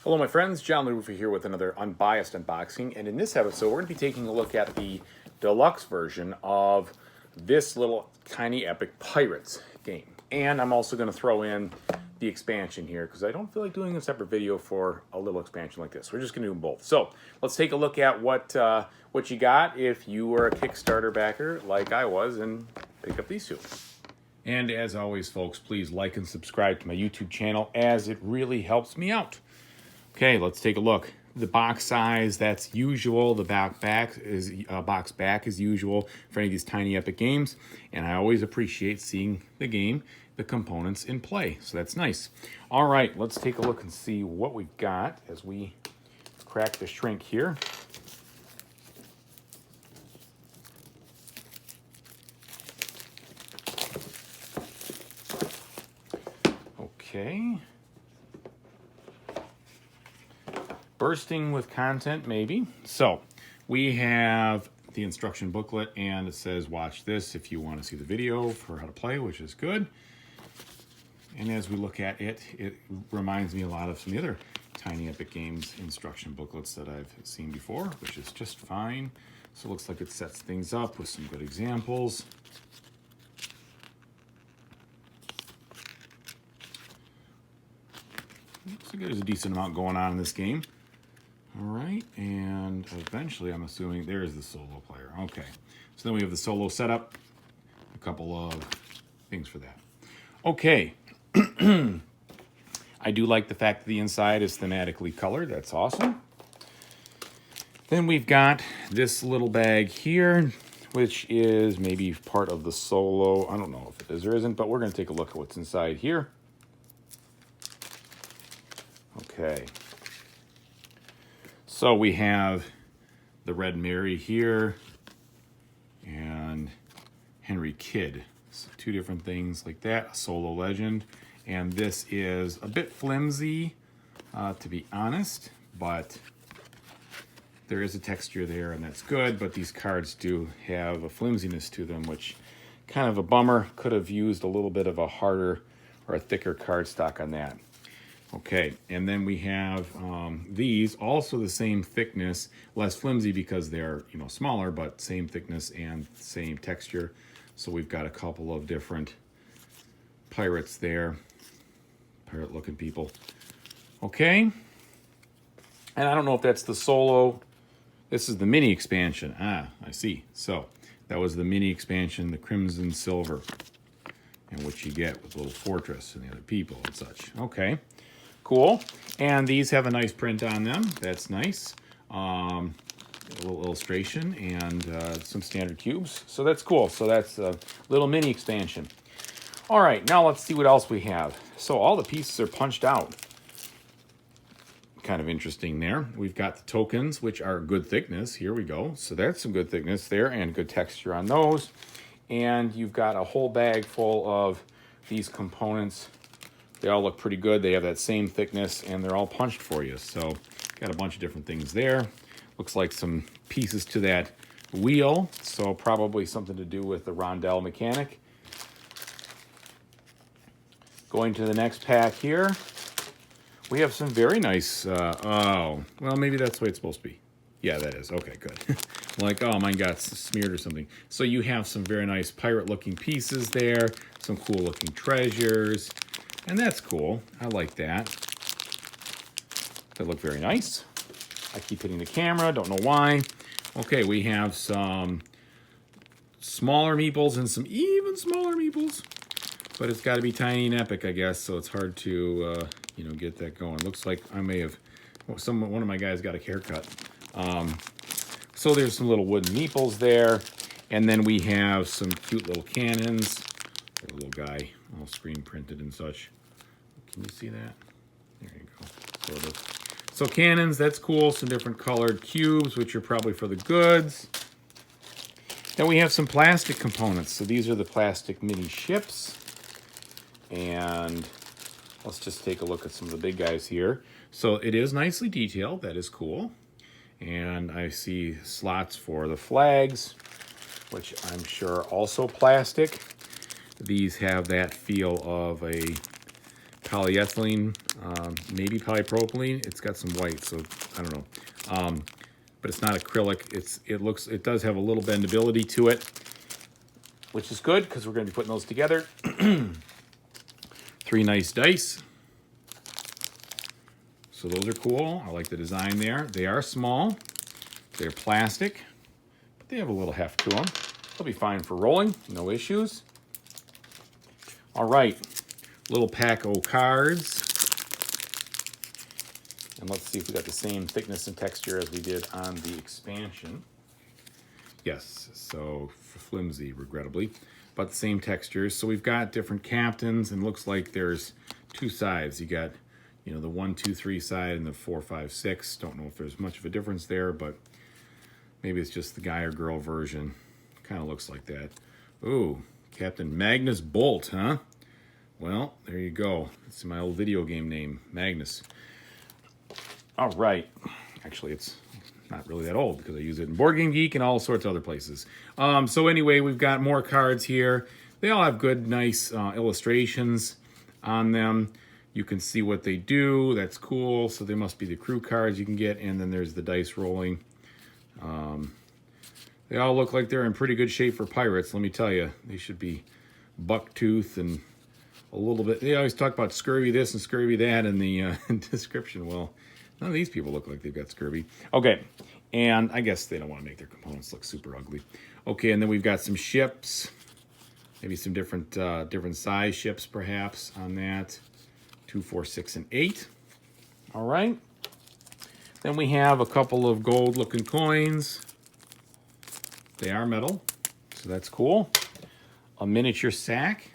Hello my friends, John LaRuffa here with another Unbiased unboxing, and in this episode we're going to be taking a look at the deluxe version of this little tiny epic Pirates game. And I'm also going to throw in the expansion here because I don't feel like doing a separate video for a little expansion like this. We're just going to do them both. So let's take a look at what you got if you were a Kickstarter backer like I was and pick up these two. And as always folks, please like and subscribe to my YouTube channel as it really helps me out. Okay, let's take a look. The box size, that's usual. The box back is usual for any of these tiny epic games. And I always appreciate seeing the game, the components in play. So that's nice. All right, let's take a look and see what we've got as we crack the shrink here. Okay. Bursting with content, maybe. So we have the instruction booklet, and it says watch this if you want to see the video for how to play, which is good. And as we look at it, it reminds me a lot of some of the other tiny epic games instruction booklets that I've seen before, which is just fine. So it looks like it sets things up with some good examples. Looks like there's a decent amount going on in this game. All right, and eventually I'm assuming there's the solo player. Okay, so then we have the solo setup, a couple of things for that. Okay, I do like the fact that the inside is thematically colored. That's awesome. Then we've got this little bag here, which is maybe part of the solo. I don't know if it is or isn't, but we're going to take a look at what's inside here. Okay. So we have the Red Mary here and Henry Kidd. So two different things like that, a solo legend. And this is a bit flimsy, to be honest, but there is a texture there and that's good, but these cards do have a flimsiness to them, which kind of a bummer. Could have used a little bit of a harder or a thicker cardstock on that. Okay, and then we have these, also the same thickness, less flimsy because they're, smaller, but same thickness and same texture. So we've got a couple of different pirates there, pirate-looking people. Okay, and I don't know if that's the solo. This is the mini expansion. Ah, I see. So that was the mini expansion, the Crimson Silver, and what you get with Little Fortress and the other people and such. Okay. Cool. And these have a nice print on them. That's nice. A little illustration and some standard cubes. So that's cool. So that's a little mini expansion. All right, now let's see what else we have. So all the pieces are punched out. Kind of interesting there. We've got the tokens, which are good thickness. Here we go. So that's some good thickness there and good texture on those. And you've got a whole bag full of these components. They all look pretty good. They have that same thickness, and they're all punched for you. So got a bunch of different things there. Looks like some pieces to that wheel, so probably something to do with the rondelle mechanic. Going to the next pack here, we have some very nice, oh, well, maybe that's the way it's supposed to be. Yeah, that is. Okay, good. Like, oh, mine got smeared or something. So you have some very nice pirate-looking pieces there, some cool-looking treasures. And that's cool. I like that. They look very nice. I keep hitting the camera. Don't know why. Okay, we have some smaller meeples and some even smaller meeples. But it's got to be tiny and epic, I guess. So it's hard to, get that going. Looks like I may have, one of my guys got a haircut. So there's some little wooden meeples there. And then we have some cute little cannons. A little guy, all screen printed and such. Can you see that? There you go, sort of. So cannons, that's cool. Some different colored cubes, which are probably for the goods. Then we have some plastic components. So these are the plastic mini ships. And let's just take a look at some of the big guys here. So it is nicely detailed. That is cool. And I see slots for the flags, which I'm sure are also plastic. These have that feel of a polyethylene, maybe polypropylene. It's got some white, so I don't know. But it's not acrylic. It does have a little bendability to it, which is good because we're going to be putting those together. 3 nice dice. So those are cool. I like the design there. They are small. They're plastic, but they have a little heft to them. They'll be fine for rolling. No issues. All right. Little pack of cards. And let's see if we got the same thickness and texture as we did on the expansion. Yes, so flimsy, regrettably, but the same textures. So we've got different captains, and looks like there's 2 sides. You got, you know, the 1, 2, 3 side and the 4, 5, 6. Don't know if there's much of a difference there, but maybe it's just the guy or girl version. Kind of looks like that. Ooh, Captain Magnus Bolt, huh? Well, there you go. That's my old video game name, Magnus. All right. Actually, it's not really that old because I use it in Board Game Geek and all sorts of other places. So anyway, we've got more cards here. They all have good, nice illustrations on them. You can see what they do. That's cool. So they must be the crew cards you can get. And then there's the dice rolling. They all look like they're in pretty good shape for pirates. Let me tell you, they should be bucktooth and a little bit. They always talk about scurvy this and scurvy that in the description. Well, none of these people look like they've got scurvy. Okay, and I guess they don't want to make their components look super ugly. Okay, and then we've got some ships. Maybe some different size ships, perhaps, on that. 2, 4, 6, and 8. All right. Then we have a couple of gold-looking coins. They are metal, so that's cool. A miniature sack.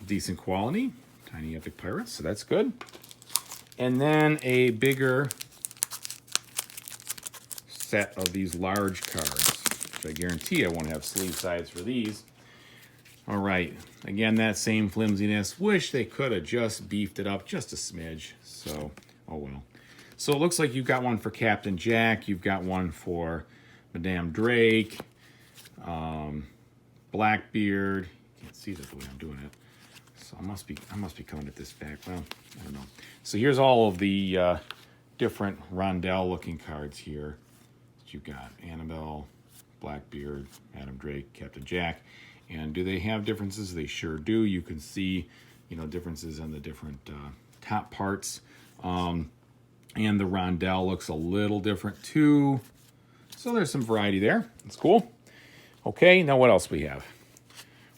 Decent quality. Tiny Epic Pirates, so that's good. And then a bigger set of these large cards, which I guarantee I won't have sleeve sides for these. All right, again, that same flimsiness. Wish they could have just beefed it up just a smidge. So, oh well. So it looks like you've got one for Captain Jack. You've got one for Madame Drake. Blackbeard. You can't see that the way I'm doing it. So I must be coming at this back. Well, I don't know. So here's all of the different rondelle-looking cards here that you've got. Annabelle, Blackbeard, Madame Drake, Captain Jack. And do they have differences? They sure do. You can see, you know, differences on the different top parts. And the rondelle looks a little different too. So there's some variety there. That's cool. Okay, now what else we have?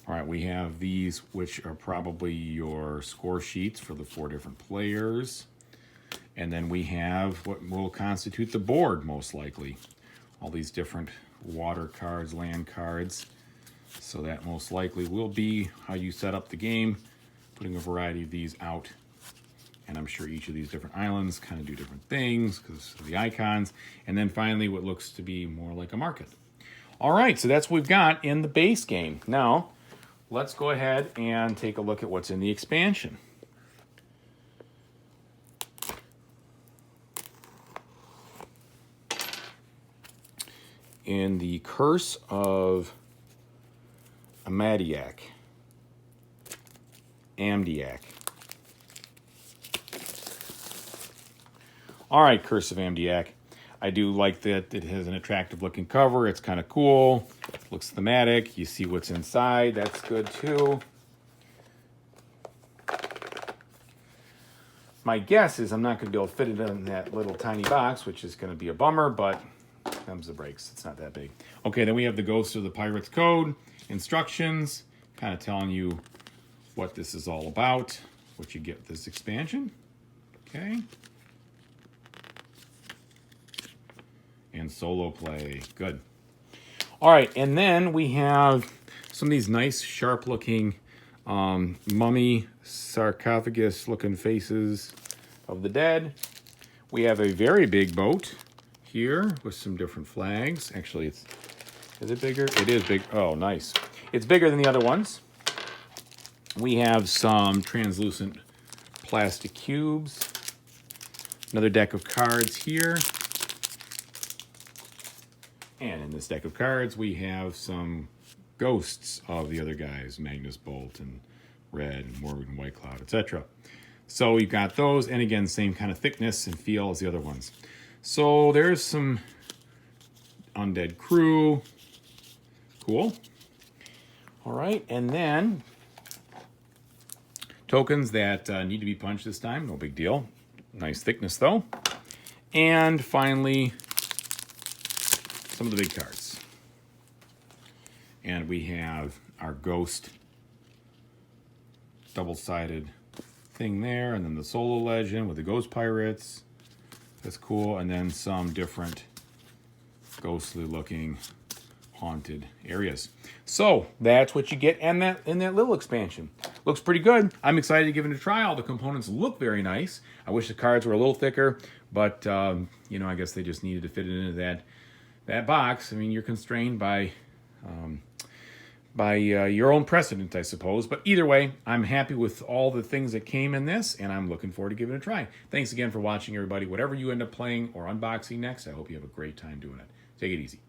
All right, we have these, which are probably your score sheets for the 4 different players. And then we have what will constitute the board, most likely. All these different water cards, land cards. So that most likely will be how you set up the game, putting a variety of these out. And I'm sure each of these different islands kind of do different things because of the icons. And then finally, what looks to be more like a market. All right, so that's what we've got in the base game. Now, let's go ahead and take a look at what's in the expansion. In the Curse of Amadiak. All right, Curse of Amadiak. I do like that it has an attractive looking cover. It's kind of cool. Looks thematic. You see what's inside. That's good too. My guess is I'm not going to be able to fit it in that little tiny box, which is going to be a bummer, but comes the breaks. It's not that big. Okay, then we have the Ghost of the Pirate's Code. Instructions. Kind of telling you what this is all about. What you get with this expansion. Okay. And solo play. Good. All right, and then we have some of these nice, sharp-looking mummy sarcophagus-looking faces of the dead. We have a very big boat here with some different flags. Actually, is it bigger? It is big. Oh, nice. It's bigger than the other ones. We have some translucent plastic cubes. Another deck of cards here. And in this deck of cards, we have some ghosts of the other guys, Magnus Bolt and red and Morgan White Cloud, etc. So you've got those, and again, same kind of thickness and feel as the other ones. So there's some Undead Crew. Cool. All right, and then tokens that need to be punched this time, no big deal. Nice thickness though. And finally, some of the big cards. And we have our Ghost double-sided thing there, and then the Solo Legend with the Ghost Pirates. That's cool. And then some different ghostly looking haunted areas. So that's what you get in that little expansion. Looks pretty good. I'm excited to give it a try. All the components look very nice. I wish the cards were a little thicker, but you know, I guess they just needed to fit it into that box. I mean, you're constrained by your own precedent, I suppose. But either way, I'm happy with all the things that came in this, and I'm looking forward to giving it a try. Thanks again for watching, everybody. Whatever you end up playing or unboxing next, I hope you have a great time doing it. Take it easy.